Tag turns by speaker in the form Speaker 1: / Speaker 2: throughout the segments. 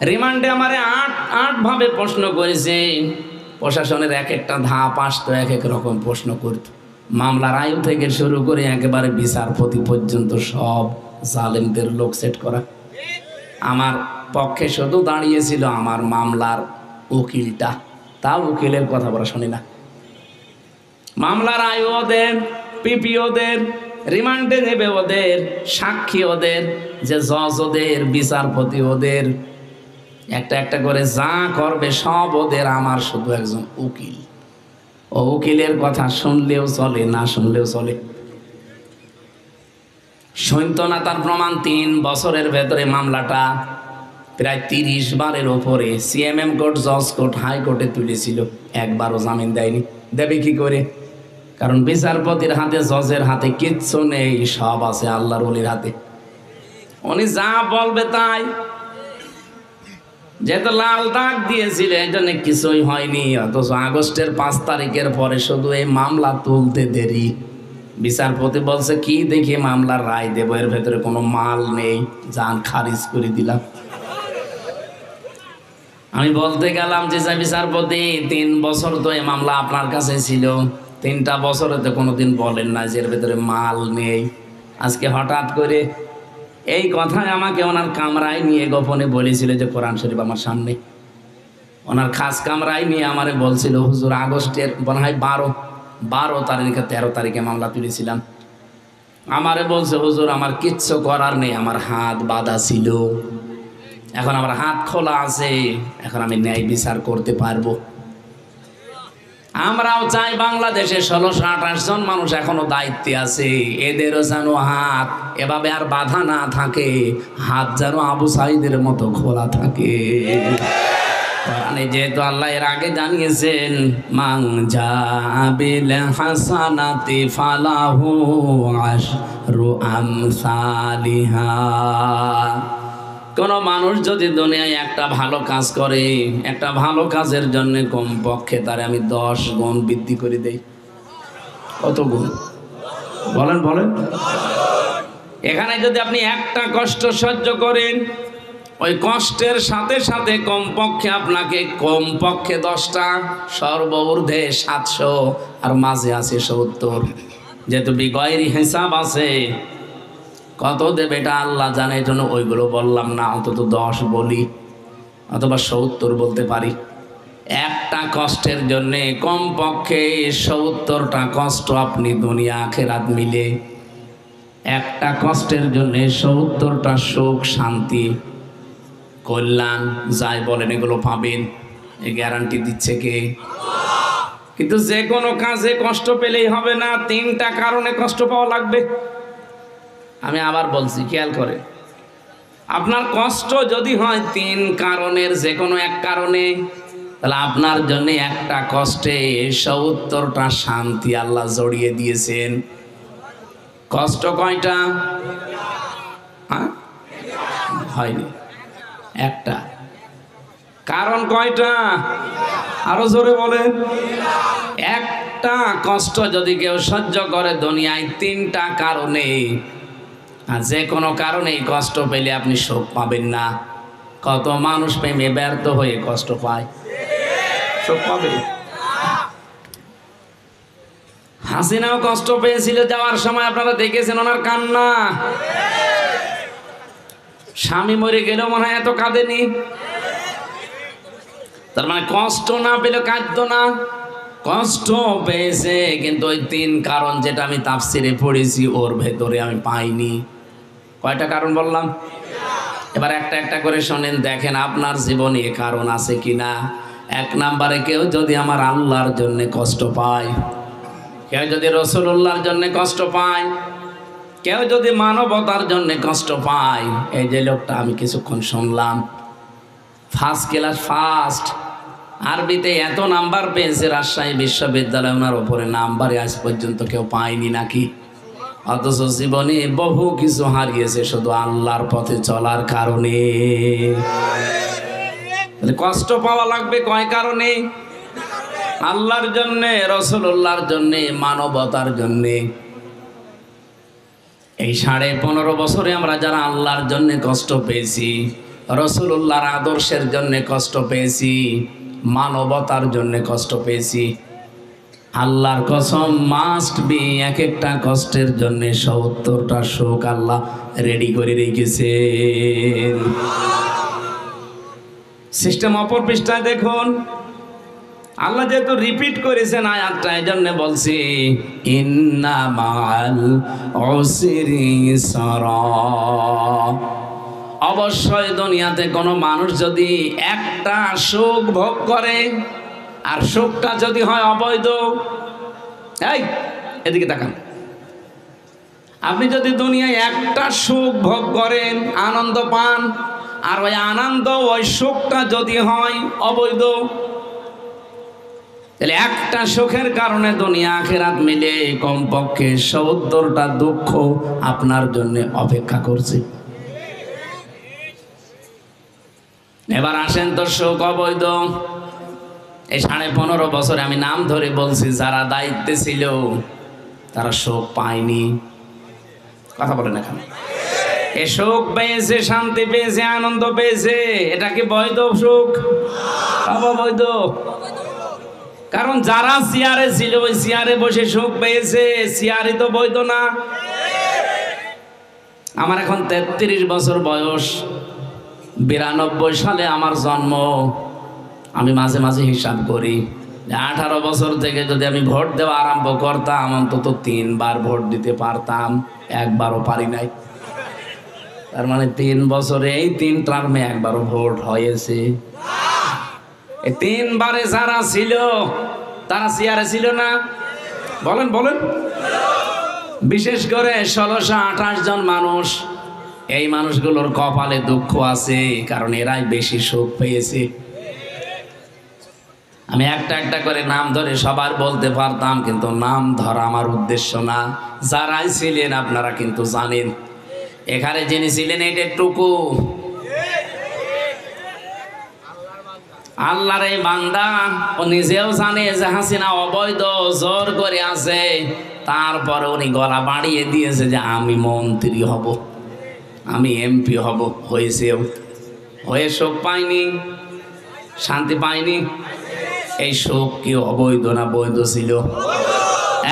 Speaker 1: রিমান্ডে আমারে আট ভাবে প্রশ্ন করেছে। প্রশাসনের এক একটা ধাপ আসতো, এক এক রকম প্রশ্ন করত। মামলার আয়ু থেকে শুরু করে একেবারে বিচারপতি পর্যন্ত সব জালেমদের লোক সেট করা। আমার পক্ষে শুধু দাঁড়িয়েছিল আমার মামলার উকিলটা, তাও উকিলের কথা বলা শুনি না। মামলার আয়ু ওদের, পিপি ওদের, রিমান্ডে নেবে ওদের, সাক্ষী ওদের, যে জজ ওদের, বিচারপতি ওদের, একটা একটা করে যা করবে সব ওদের। আমার শুধু একজন উকিল। ও উকিলের কথা শুনলেও চলে, না শুনলেও চলে। শুনতো না তার প্রমাণ 3 বছরের ভেতরে মামলাটা প্রায় 30 বারের ওপরে সিএমএম কোর্ট, জজ কোর্ট, হাইকোর্টে তুলেছিল, একবারও জামিন দেয়নি। দেবে কি করে? কারণ বিচারপতির হাতে, জজের হাতে কিচ্ছু নেই, সব আছে আল্লাহর ওলির হাতে। উনি যা বলবে তাই। যেহেতু লাল দাগ দিয়েছিল এই জন্য কিছুই হয়নি, অথচ আগস্টের 5 তারিখের পরে শুধু এই মামলা তুলতে দেরি। বিচারপতি বলছে কি দেখি মামলার রায় দেবো, এর ভেতরে কোনো মাল নেই, জান খারিজ করে দিলাম। আমি বলতে গেলাম যে বিচারপতি 3 বছর তো এই মামলা আপনার কাছে ছিল, 3টা বছরে তো কোনোদিন বলেন না যে এর ভেতরে মাল নেই। আজকে হঠাৎ করে এই কথায় আমাকে ওনার কামরায় নিয়ে গোপনে বলেছিল যে কোরআন শরীফ আমার সামনে, ওনার খাস কামরায় নিয়ে আমারে বলছিল, হুজুর আগস্টের মনে হয় 12 তারিখে 13 তারিখে মামলা তুলেছিলাম। আমারে বলছে হুজুর আমার কিচ্ছু করার নেই, আমার হাত বাঁধা ছিল, এখন আমার হাত খোলা আছে, এখন আমি ন্যায় বিচার করতে পারবো। আমরাও চাই বাংলাদেশে 1628 জন মানুষ এখনো দায়িত্বে আছে, এদেরও যেন হাত এভাবে আর বাধা না থাকে, হাত যেন আবু সাইদের মতো খোলা থাকে। মানে যেহেতু আল্লাহ এর আগে জানিয়েছেন মান জাবিল হাসানাতি ফালাহু আশরু আমসালিহা, কোন মানুষ যদি দুনিয়ায় একটা ভালো কাজ করে, একটা ভালো কাজের জন্য কমপক্ষে তারে আমি 10 গুণ বৃদ্ধি করে দেই। কত গুণ বলেন বলেন? এখানে যদি আপনি একটা কষ্ট সহ্য করেন, ওই কষ্টের সাথে সাথে কমপক্ষে আপনাকে কমপক্ষে 10টা, সর্বঊর্ধ্বে 700, আর মাঝে আছে 70। যেহেতু বিগয়রি হিসাব আছে, কত দেবে এটা আল্লাহ জানে, এই জন্য ওইগুলো বললাম না, অন্তত 10 বলি অথবা 70 বলতে পারি। একটা কষ্টের জন্যে কমপক্ষে 70টা কষ্ট আপনি দুনিয়া আখিরাত মিলে, একটা কষ্টের জন্যে 70টা সুখ, শান্তি, কল্যাণ, যাই বলেন এগুলো পাবেন। এই গ্যারান্টি দিচ্ছে কে? কিন্তু যে কোনো কাজে কষ্ট পেলেই হবে না, 3টা কারণে কষ্ট পাওয়া লাগবে। আমি আবার বলছি, খেয়াল করে, আপনার কষ্ট যদি হয় 3 কারণের যে কোনো এক কারণে, তাহলে আপনার জন্য একটা কষ্টে 70টা শান্তি আল্লাহ জড়িয়ে দিয়েছেন। কষ্ট কয়টা? হয়নি, একটা। কারণ কয়টা? আরো জোরে বলেন। একটা কষ্ট যদি কেউ সহ্য করে দুনিয়ায় 3টা কারণে, আর যে কোনো কারণেই কষ্ট পেলে আপনি সুখ পাবেন না। কত মানুষ প্রেমে ব্যর্থ হয়ে কষ্ট পায়, সুখ পাবে? হাসিনাও কষ্ট পেয়েছিল যাওয়ার সময়, আপনারা দেখেছেন ওনার কান্না। স্বামী মরে গেলেও মনে হয় এত কাঁদেনি। তার মানে কষ্ট না পেলে কাঁদতো না, কষ্ট পেয়েছে, কিন্তু ওই 3 কারণ যেটা আমি তাফসিরে পড়েছি ওর ভেতরে আমি পাইনি। কয়টা কারণ বললাম? এবার একটা একটা করে শোনেন, দেখেন আপনার জীবনে এ কারণ আছে কিনা। 1 নম্বরে, কেউ যদি আমার আল্লাহর জন্য কষ্ট পায়, কেউ যদি রাসূলুল্লাহর জন্য কষ্ট পায়, কেউ যদি মানবতার জন্য কষ্ট পায়। এই যে লোকটা আমি কিছুক্ষণ শুনলাম, ফার্স্ট ক্লাস, ফার্স্ট আরবিতে এত নাম্বার পেয়েছে রাজশাহী বিশ্ববিদ্যালয়, ওনার ওপরে নাম্বারে আজ পর্যন্ত কেউ পায়নি নাকি। অথচ জীবনে বহু কিছু হারিয়েছে শুধু আল্লাহর পথে চলার কারণে। কষ্ট পাওয়া লাগবে কয় কারণে? আল্লাহর জন্যে, রাসূলুল্লাহর জন্যে, মানবতার জন্যে। এই 15.5 বছরে আমরা যারা আল্লাহর জন্যে কষ্ট পেয়েছি, রাসূলুল্লাহর আদর্শের জন্য কষ্ট পেয়েছি, মানবতার জন্য কষ্ট পেয়েছি। আল্লাহর কসম, মাস্ট বি এক একটা কষ্টের জন্য ৭০টা শোক আল্লাহ রেডি করে রেখেছেন। সিস্টেম অপর পৃষ্ঠায় দেখুন, আল্লাহ যেহেতু রিপিট করেছেন আয়াতটা, এই জন্য বলছি ইন্না মাল উসরি ইসরা। অবশ্যই দুনিয়াতে কোনো মানুষ যদি একটা সুখ ভোগ করে, আর সুখটা যদি হয় অবৈধ, এই এদিকে তাকান, আপনি যদি দুনিয়ায় একটা সুখ ভোগ করেন, আনন্দ পান, আর ওই আনন্দ ওই সুখটা যদি হয় অবৈধ, তাহলে একটা সুখের কারণে দুনিয়া আখিরাত মিলে কমপক্ষে ৭০টা দুঃখ আপনার জন্য অপেক্ষা করছে। এবার আসেন তো সুখ অবৈধ। এই 15.5 বছরে আমি নাম ধরে বলছি, যারা দায়িত্বে ছিল তারা সুখ পায়নি। কথা বলেন এখানে, এ সুখ পেয়েছে, শান্তি পেয়েছে, আনন্দ পেয়েছে, এটা কি বৈধ সুখ? অবৈধ। কারণ যারা চেয়ারে ছিল ওই চেয়ারে বসে সুখ পেয়েছে, চেয়ারই তো বৈধ না। আমার এখন 33 বছর বয়স, 92 সালে আমার জন্ম। আমি মাঝে মাঝে হিসাব করি, 18 বছর থেকে যদি আমি ভোট দেওয়া আরম্ভ করতাম, অন্তত 3 বার ভোট দিতে পারতাম, একবারও পারি নাই। তার মানে 3 বছরে এই 3 টার্মে একবারও ভোট হয়েছে। এই 3 বারে যারা ছিল তারা চেয়ারে ছিল না? বলেন বলেন। বিশেষ করে 1628 জন মানুষ, এই মানুষগুলোর কপালে দুঃখ আছে, কারণ এরাই বেশি সুখ পেয়েছে। আমি একটা একটা করে নাম ধরে সবার বলতে পারতাম, কিন্তু নাম ধরা আমার উদ্দেশ্য না। যারাই ছিলেন আপনারা কিন্তু জানেন, এখানে যিনি ছিলেন এটা টুকু আল্লাহর এই বান্দা, ও নিজেও জানে যে হাসিনা অবৈধ জোর করে আছে, তারপরে উনি গলা বাড়িয়ে দিয়েছে যে আমি মন্ত্রী হব, আমি এমপি হব। হয়েছেও, হয়ে সুখ পাইনি, শান্তি পাইনি। এই সুখ কি অবৈধ না বৈধ ছিল?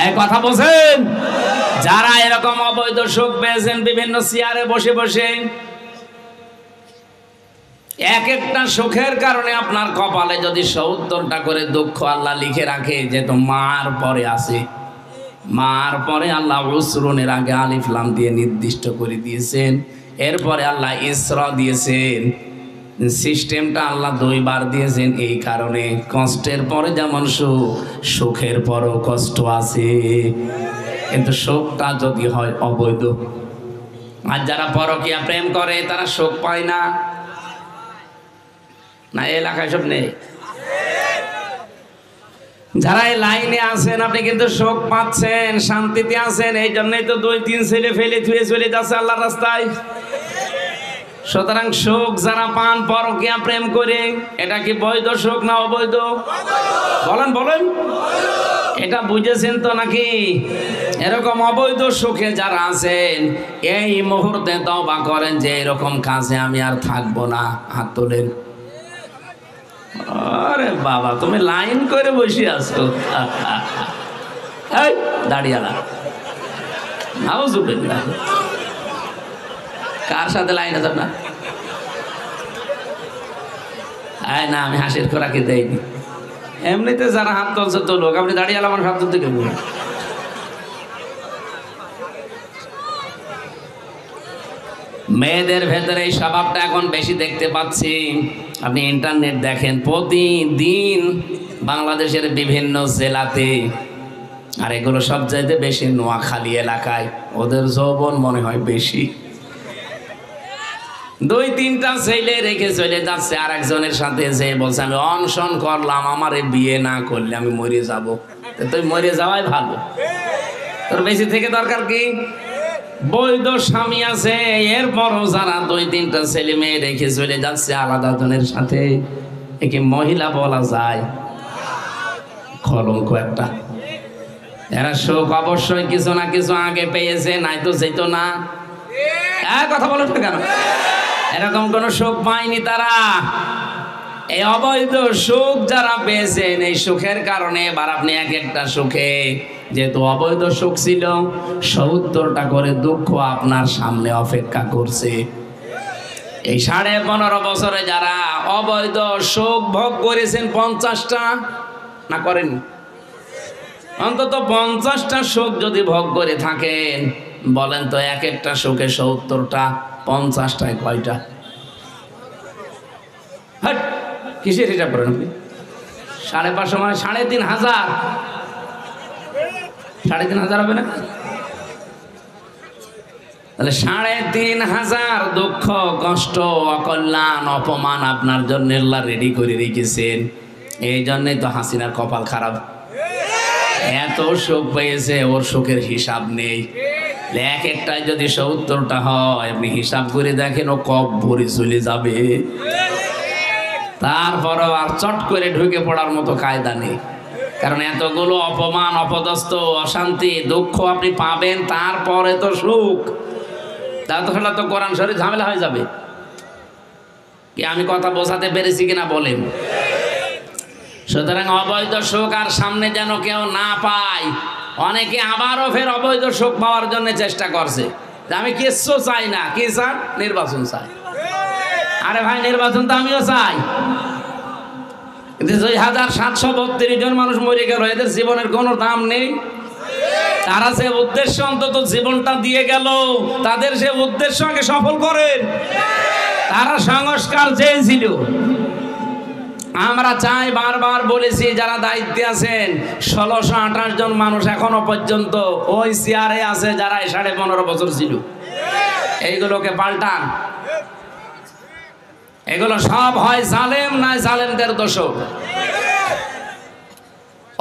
Speaker 1: এই কথা বলছেন? যারা এরকম অবৈধ সুখ পেয়েছেন বিভিন্ন চেয়ারে বসে বসে, এক একটা সুখের কারণে আপনার কপালে যদি ৭০টা করে দুঃখ আল্লাহ লিখে রাখে, যে তো মার পরে আছে, মার পরে আল্লাহ উসরুনের আগে আলিফ লাম দিয়ে নির্দিষ্ট করে দিয়েছেন, এরপরে আল্লাহ ইসরা দিয়েছেন। সিস্টেমটা আল্লাহ 2 বার দিয়েছেন এই কারণে, কষ্টের পরে যেমন সুখ, সুখের পরও কষ্ট আছে, কিন্তু সুখটা যদি হয় অবৈধ। আর যারা পরকীয়া প্রেম করে তারা সুখ পায় না, না এলাকায় সব নেই? যারা এই লাইনে আছেন আপনি কিন্তু সুখ পাচ্ছেন, শান্তিতে আছেন, এই জন্যই তো 2-3 ছেলে ফেলে ধুয়ে চলে যাচ্ছে আল্লাহর রাস্তায়। সুতরাং সুখ যারা পান পরকীয়া প্রেম করে, এটা কি বৈধ সুখ না অবৈধ? বলেন বলেন। এটা বুঝেছেন তো নাকি? এরকম অবৈধ সুখে যারা আছেন, এই মুহূর্তে তওবা করেন যে এরকম কাজে আমি আর থাকবো না। হাত তোলেন। আরে বাবা, তুমি লাইন করে বসে আছো, দাঁড়িয়ালা। নাউজুবিল্লাহ। কার সাথে লাইন আছে না? না, আমি হাসির খোরাকি দেয়নি। এমনিতে যারা হাত তুলছে তো লোক, আপনি দাঁড়িয়ে আমার হাত তুলতে কেমন? মেয়েদের ভেতরে এই স্বভাবটা এখন বেশি দেখতে পাচ্ছি। আপনি ইন্টারনেট দেখেন, প্রতিদিন বাংলাদেশের বিভিন্ন জেলাতে, আর এগুলো সব চাইতে বেশি নোয়াখালী এলাকায়, ওদের যৌবন মনে হয় বেশি। 2-3টা ছেলে রেখে চলে যাচ্ছে আর একজনের সাথে, যে বলছে আমি অনশন করলাম, আমারে বিয়ে না করলে আমি মরে যাব। তুই মরে যাওয়াই ভালো, তোর বেশি থেকে দরকার কি? বৈধ স্বামী আছে, এরপরও যারা 2-3টা ছেলে মেয়ে রেখে চলে যাচ্ছে আলাদা জনের সাথে, একে মহিলা বলা যায়? কলঙ্ক একটা। এরা সুখ অবশ্যই কিছু না কিছু আগে পেয়েছে, নাই তো যেত না। কথা বলো কেন? এরকম কোন সুখ পায়নি তারা। এই অবৈধ সুখ যারা পেয়েছেন, এই সুখের কারণে এবার আপনি এক একটা সুখে, যেহেতু অবৈধ সুখ ছিল, ৭০টা করে দুঃখ আপনার সামনে অপেক্ষা করছে। এই 15.5 বছরে যারা অবৈধ সুখ ভোগ করেছেন 50টা না করেন, অন্তত 50টা সুখ যদি ভোগ করে থাকেন, বলেন তো এক একটা সুখে ৭০টা, 50টায় কয়টা? হট, কিসের হিসাব করেন আপনি? 550 মানে 3500, 3500 হবে না? তাহলে 3500 দুঃখ, কষ্ট, অকল্যাণ, অপমান আপনার জন্য আল্লাহ রেডি করে রেখেছেন। এই জন্যই তো হাসিনার কপাল খারাপ, এত সুখ পেয়েছে, ওর সুখের হিসাব নেই। এক একটাই যদি ৭০টা হয়, আপনি হিসাব করে দেখেন ও কব্বরে চলে যাবে। তারপরও আর চট করে ঢুকে পড়ার মতো কায়দা নেই, কারণ এতগুলো অপমান, অপদস্থ, অশান্তি, দুঃখ আপনি পাবেন, তারপরে তো সুখ। তাহলে তো কোরআন শরীফ ঝামেলা হয়ে যাবে। কি আমি কথা বোঝাতে পেরেছি কিনা বলেন? সুতরাং অবৈধ সুখ আর সামনে যেন কেউ না পায়। অনেকে আবারও ফের অবৈধ সুখ পাওয়ার জন্য চেষ্টা করছে, যে আমি কিচ্ছু চাই না। কি চান? নির্বাচন চাই। আরে ভাই, নির্বাচন তো আমিও চাই, কিন্তু 2732 জন মানুষ মরে গেল, এদের জীবনের কোনো দাম নেই। তারা যে উদ্দেশ্য অন্তত জীবনটা দিয়ে গেল, তাদের সে উদ্দেশ্য আগে সফল করেন। তারা সংস্কার চেয়েছিল। আমরা চাই, বারবার বলেছি, যারা দায়িত্বে আছেন, 1628 জন মানুষ এখনো পর্যন্ত ওই চেয়ারে আছে যারা 15.5 বছর ছিল। এইগুলোকে পাল্টান। এগুলো সব হয় জালেম, নয় জালেমদের দোষক।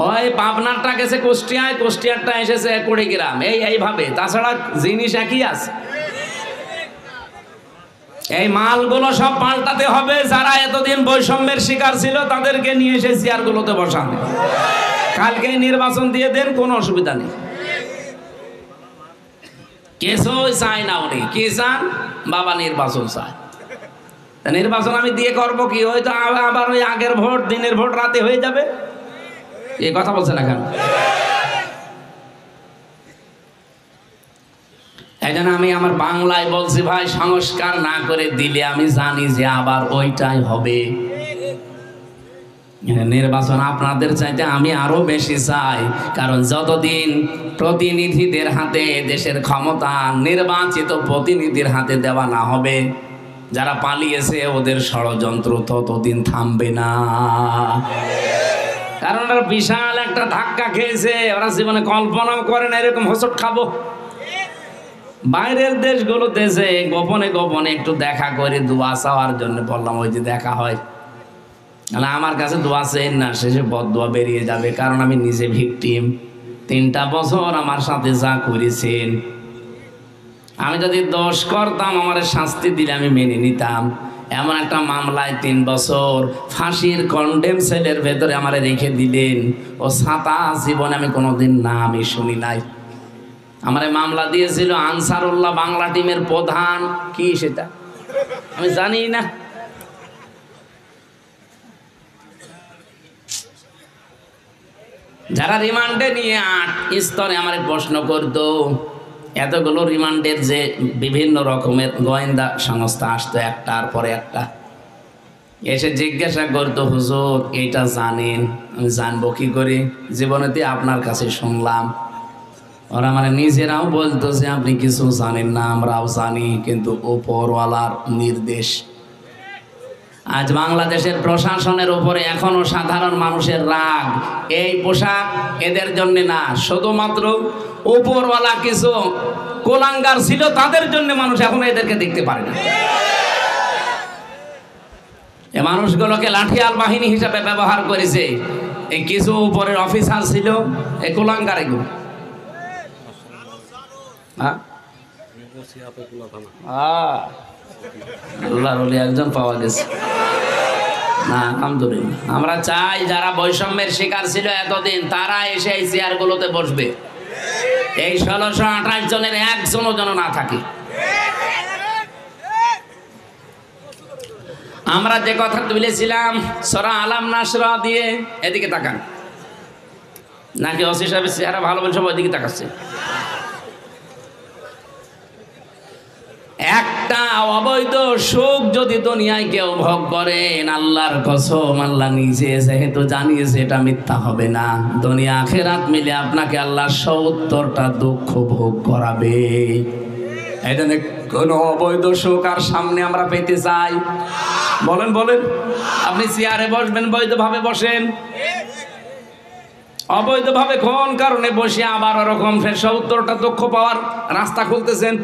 Speaker 1: ওই পাবনারটা গেছে কুষ্টিয়ায়, কুষ্টিয়ারটা এসেছে কুড়িগ্রাম, এইভাবে। তাছাড়া জিনিস একই আছে। এই মালগুলো সব পাল্টাতে হবে। যারা এতদিন বৈষম্যের শিকার ছিল, তাদেরকে নিয়ে এসে চেয়ারগুলোতে বসান। কালকে নির্বাচন দিয়ে দেন, কোনো অসুবিধা নেই। কিছুই চাই না উনি। কি চান? বাবা নির্বাচন চায়। নির্বাচন আমি দিয়ে করবো কি? হয়তো আবার ওই আগের ভোট, দিনের ভোট রাতে হয়ে যাবে। এই কথা বলছে না কেন? এই জন্য আমি আমার বাংলায় বলছি, ভাই সংস্কার না করে দিলে আমি জানি যে আবার ওইটাই হবে। নির্বাচন আপনাদের চাইতে আমি আরো বেশি চাই, কারণ যতদিন প্রতিনিধিদের হাতে দেশের ক্ষমতা নির্বাচিত প্রতিনিধির হাতে দেওয়া না হবে, যারা পালিয়েছে ওদের ষড়যন্ত্র ততদিন থামবে না। কারণ ওরা বিশাল একটা ধাক্কা খেয়েছে, ওরা জীবনে কল্পনাও করে না এরকম হোঁচট খাবো। বাইরের দেশগুলোতে যে গোপনে গোপনে একটু দেখা করে দোয়া চাওয়ার জন্য বললাম, ওই যে দেখা হয়, আমার কাছে দোয়া চেন না, শেষে বদদোয়া বেরিয়ে যাবে। কারণ আমি নিজে ভিকটিম। 3টা বছর আমার সাথে যা করেছেন, আমি যদি দোষ করতাম, আমার শাস্তি দিলে আমি মেনে নিতাম। এমন একটা মামলায় 3 বছর ফাঁসির কন্ডেম সেলের ভেতরে আমার রেখে দিলেন। ও ছাতা জীবনে আমি কোনোদিন নামই শুনি নাই। আমার মামলা দিয়েছিল আনসারুল্লাহ বাংলা টিমের প্রধান। কি সেটা আমি জানি না। যারা রিমান্ডে নিয়ে 8 স্তরে আমার প্রশ্ন করতো, এতগুলো রিমান্ডের যে বিভিন্ন রকমের গোয়েন্দা সংস্থা আসতো, একটার পরে একটা এসে জিজ্ঞাসা করতো, হুজুর এইটা জানেন? আমি জানবো কি করে? জীবনেতে আপনার কাছে শুনলাম। ওরা মানে নিজেরাও বলতো যে আপনি কিছু জানেন না, আমরাও জানি, কিন্তু উপরওয়ালার নির্দেশ। আজ বাংলাদেশের প্রশাসনের উপরে এখনো সাধারণ মানুষের রাগ। এই পোশাক এদের জন্য না, শুধুমাত্র উপরওয়ালা কিছু কোলাঙ্গার ছিল, তাদের জন্য মানুষ এখন এদেরকে দেখতে পারে না। এই মানুষগুলোকে লাঠিয়াল বাহিনী হিসাবে ব্যবহার করেছে। এই কিছু উপরের অফিসার ছিল, এই কোলাঙ্গার। এগুলো একজন পাওয়া গেছে না, আলহামদুলিল্লাহ। আমরা চাই যারা বৈষম্যের শিকার ছিল এতদিন, তারা এসে এই চেয়ারগুলোতে বসবে। এই 1628 জনের একজনও যেন না থাকে। আমরা যে কথা তুলেছিলাম সূরা আলাম নাশরা দিয়ে, এদিকে তাকান, নাকি ওসি সাহেবের চেহারা ভালো বলছে ওইদিকে তাকাচ্ছে? একটা অবৈধ সুখ যদি দুনিয়ায় কেউ ভোগ করেন, আল্লাহর কসম আল্লাহ নিজে যেহেতু জানিয়েছে এটা মিথ্যা হবে না, দুনিয়া আখিরাত মিলে আপনাকে আল্লাহ ৭০টা দুঃখ ভোগ করাবে। এটা কোন অবৈধ সুখ আর সামনে আমরা পেতে চাই? বলেন বলেন। আপনি চেয়ারে বসবেন, বৈধভাবে বসেন, অবৈধভাবে কোন কারণে বসে আবার ওরকম ৭০টা দুঃখ পাওয়ার রাস্তা খুলতেছেন?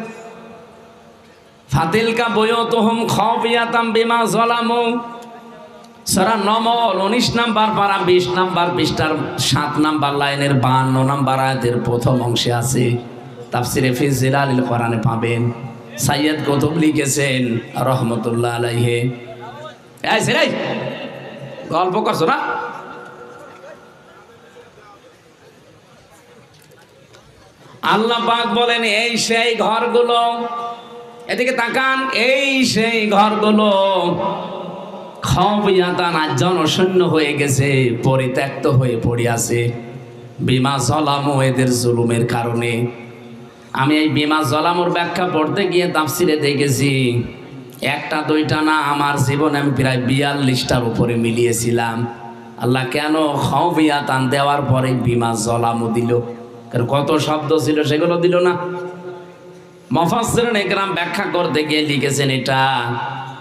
Speaker 1: ফাতিলকা বুয়ুতুহুম খাবিয়াতাম বিমা যালামু, সূরা নমল ১৯ নাম্বার পারা ২০ নাম্বার পৃষ্ঠার ৭ নাম্বার লাইনের ৫২ নাম্বার আয়াতের প্রথম অংশে আছে। তাফসিরে ফি জিলালিল কোরআনে পাবেন। সাইয়্যিদ কুতুব লিখেছেন রহমতুল্লাহ আলাইহি। এই ছেলে গল্প করছো না? আল্লাহ পাক বলেন এই সেই ঘরগুলো, এদিকে তাকান, এই সেই ঘরগুলো খাবিয়াতান জনশূন্য হয়ে গেছে, পরিত্যক্ত হয়ে পড়ে আছে, বিমা যালামু এদের জুলুমের কারণে। আমি এই বিমা যালামুর ব্যাখ্যা পড়তে গিয়ে তাফসিরে দেখেছি একটা দুইটা না, আমার জীবনে আমি প্রায় ৪২টার উপরে মিলিয়েছিলাম। আল্লাহ কেন খাবিয়াতান দেওয়ার পরে বিমা যালামু দিল? কারণ কত শব্দ ছিল সেগুলো দিল না। মুফাসসিরিন ইকরাম ব্যাখ্যা করতে গিয়ে লিখেছেন এটা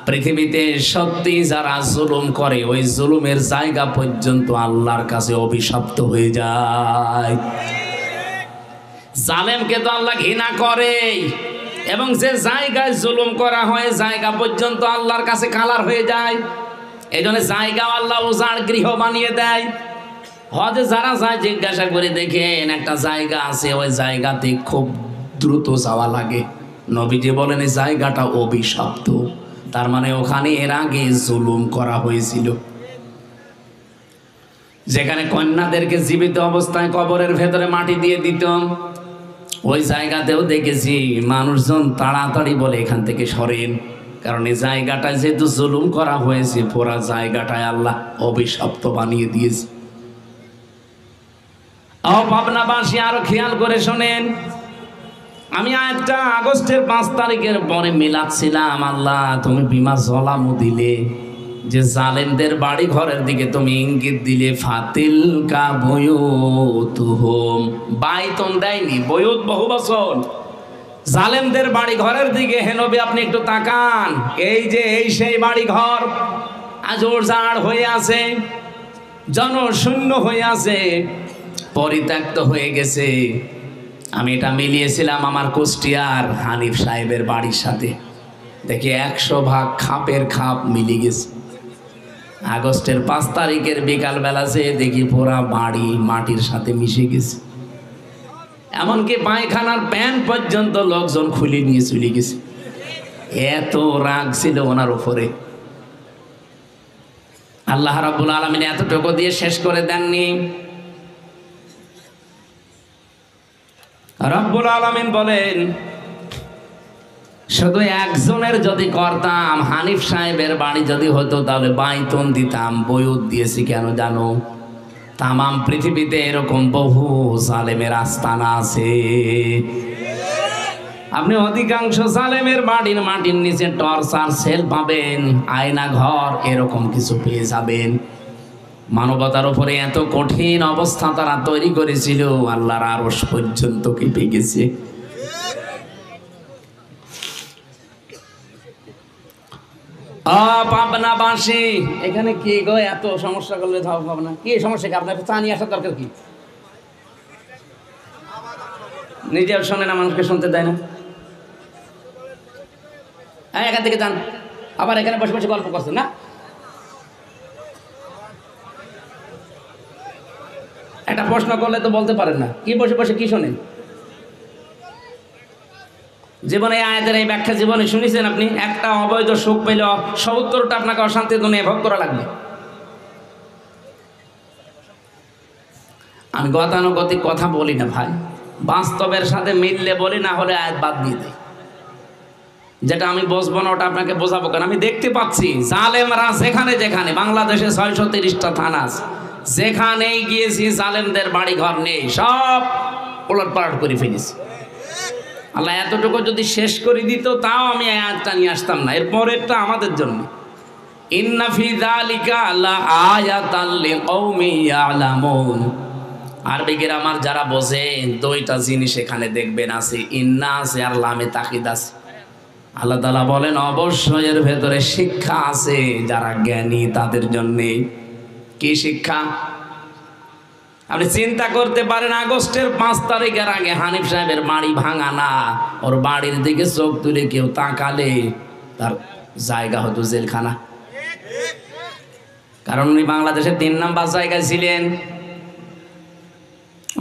Speaker 1: পৃথিবীতে সত্যি যারা জুলুম করে ওই জুলুমের জায়গা পর্যন্ত আল্লাহর কাছে অভিশপ্ত হয়ে যায়। জালেমকে তো আল্লাহ ঘৃণা করে, এবং যে জায়গায় জুলুম করা হয় জায়গা পর্যন্ত আল্লাহর কাছে কালার হয়ে যায়। এই জন্য জায়গা আল্লাহ উজাড় গৃহ বানিয়ে দেয়। হজে যারা যায় জিজ্ঞাসা করে দেখেন, একটা জায়গা আছে ওই জায়গাতে খুব দ্রুত যাওয়া লাগে। নবীজি বলেন এই জায়গাটা অভিশপ্ত, তার মানে ওখানে এর আগে জুলুম করা হয়েছিল। যেখানে কন্যাদেরকে জীবিত অবস্থায় কবরের ভেতরে মাটি দিয়ে দিত, ওই জায়গাতেও দেখেছি মানুষজন তাড়াতাড়ি বলে এখান থেকে সরেন, কারণ এই জায়গাটায় যেহেতু জুলুম করা হয়েছে পুরা জায়গাটায় আল্লাহ অভিশপ্ত বানিয়ে দিয়েছে। পাবনাবাসী আরো খেয়াল করে শোনেন, আমি আয়াতটা আগস্টের ৫ তারিখের পরে মিলাচ্ছিলাম। আল্লাহ তুমি বিমা যালামু দিলে, যে জালেমদের বাড়ি ঘরের দিকে তুমি ইঙ্গিত দিলে, ফাতিলকা বুয়ুতুহুম, বাইতুন দেয়নি, বুয়ুত বহু বচন। জালেমদের বাড়ি ঘরের দিকে হে নবী আপনি একটু তাকান, এই যে এই সেই বাড়ি ঘর আজ উজাড় হয়ে আছে, জনশূন্য হয়ে আছে, পরিত্যক্ত হয়ে গেছে। আমি এটা মিলিয়েছিলাম আমার কুষ্টিয়ার হানিফ সাহেবের বাড়ির সাথে, দেখি ১০০ ভাগ খাপের খাপ মিলে গেছে। আগস্টের ৫ তারিখের বিকালবেলা যে দেখি পুরা বাড়ি মাটির সাথে মিশে গেছে, এমনকি পায়খানার প্যান্ট পর্যন্ত লোকজন খুলে নিয়ে চলে গেছে। এত রাগ ছিল ওনার উপরে। আল্লাহ রাব্বুল আলামিন এতটুকু দিয়ে শেষ করে দেননি। রব্বুল আলামিন বলেন শুধু একজনের যদি করতাম, হানিফ সাহেবের বাড়ি যদি হতো তাহলে বাইতুন দিতাম। বুয়ুত দিয়েছি কেন জানো? তামাম পৃথিবীতে এরকম বহু জালেমের আস্তানা আছে। আপনি অধিকাংশ জালেমের বাড়ির মাটির নিচে টর্চার সেল পাবেন, আয়না ঘর এরকম কিছু পেয়ে যাবেন। মানবতার উপরে এত কঠিন অবস্থা তারা তৈরি করেছিল, আল্লাহর আরশ পর্যন্ত কেঁপে গেছে। পাবনাবাসী এখানে কি গো এত সমস্যা করলে হবে না? কি সমস্যা? কি আপনার চা নিয়ে আসার দরকার কি? নিজেও শোনে না, মানুষকে শুনতে দেয় না। হ্যাঁ, এখান থেকে যান, আবার এখানে বসে বসে গল্প করছেন না। একটা প্রশ্ন করলে তো বলতে পারেন না, কি বসে বসে কি শোনেন? জীবনে আয়াতের এই ব্যাখ্যা জীবনে শুনেছেন আপনি? একটা অবৈধ সুখ পেলে ৭০টা আপনাকে অশান্তি দুনিয়া ভোগ করা লাগবে। আমি গতানুগতিক কথা বলি না ভাই, বাস্তবের সাথে মিললে বলি, না হলে আয়াত বাদ দিয়ে দিই। যেটা আমি বসবো না ওটা আপনাকে বোঝাবো, কেন আমি দেখতে পাচ্ছি জালেমরা যেখানে যেখানে, বাংলাদেশে 630টা থানা আছে, যেখানেই গিয়েছি জালেমদের বাড়ি ঘর নেই, সব ওলটপালট করে ফেলেছি। আল্লাহ এতটুকু যদি শেষ করে দিত তাও আমি আয়াতটা নিয়ে আসতাম না, এর পরেরটা আমাদের জন্য। ইন্না ফি যালিকা লাআয়াতাল লিকাউমিন ইয়ালামুন। আরবি গ্রামার যারা বোঝেন দুইটা জিনিস এখানে দেখবেন আছে, ইন্না আছে আর লামে তাকিদ আছে। আল্লাহ তাআলা বলেন অবশ্যই এর ভেতরে শিক্ষা আছে যারা জ্ঞানী তাদের জন্য। কি শিক্ষা? আপনি চিন্তা করতে পারেন আগস্টের 5 তারিখের আগে হানিফ সাহেবের বাড়ি ভাঙা না, ওর বাড়ির দিকে চোখ তুলে কেউ তাকালে তার জায়গা হতো জেলখানা। কারণ উনি বাংলাদেশের 3 নাম্বার জায়গায় ছিলেন।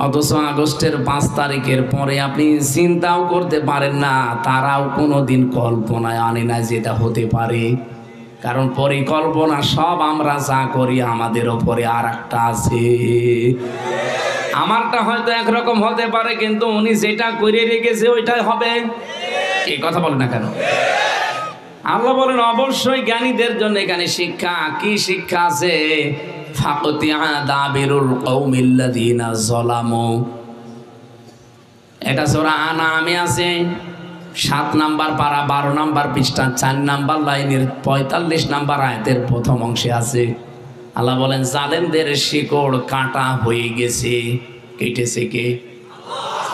Speaker 1: অথচ আগস্টের 5 তারিখের পরে আপনি চিন্তাও করতে পারেন না, তারাও কোনোদিন কল্পনায় আনে না যেটা হতে পারে। কারণ পরিকল্পনা সব আমরা যা করি আমাদের ওপরে আর একটা আছে। আমারটা হয়তো একরকম হতে পারে, কিন্তু উনি যেটা করে রেখেছে ওইটাই হবে। এই কথা বলেন না কেন? আল্লাহ বলেন অবশ্যই জ্ঞানীদের জন্য এখানে শিক্ষা। কি শিক্ষা আছে? ফাকতিয়া দাবিরুল কওমিল্লাযিনা যালামু। এটা সূরা আনামে আছে 7 নাম্বার পারা 12 নাম্বার পৃষ্ঠা 4 নাম্বার লাইনের 45 নাম্বার আয়াতের প্রথম অংশে আছে। আল্লাহ বলেন জালেমদের শিকড় কাটা হয়ে গেছে। কেটেছে কে?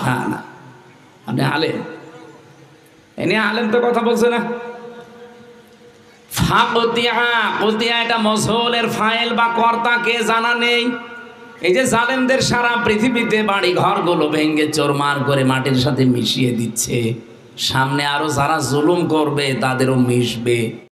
Speaker 1: না না, আপনি আলেম, এনে আলেম তো কথা বলছে না। ফাকতিয়া এটা মজহুলের ফাইল বা কর্তা কে জানা নেই। এই যে জালেমদের সারা পৃথিবীতে বাড়ি ঘরগুলো ভেঙে চোরমার করে মাটির সাথে মিশিয়ে দিচ্ছে, সামনে আরো যারা জুলুম করবে তাদেরও মিশবে।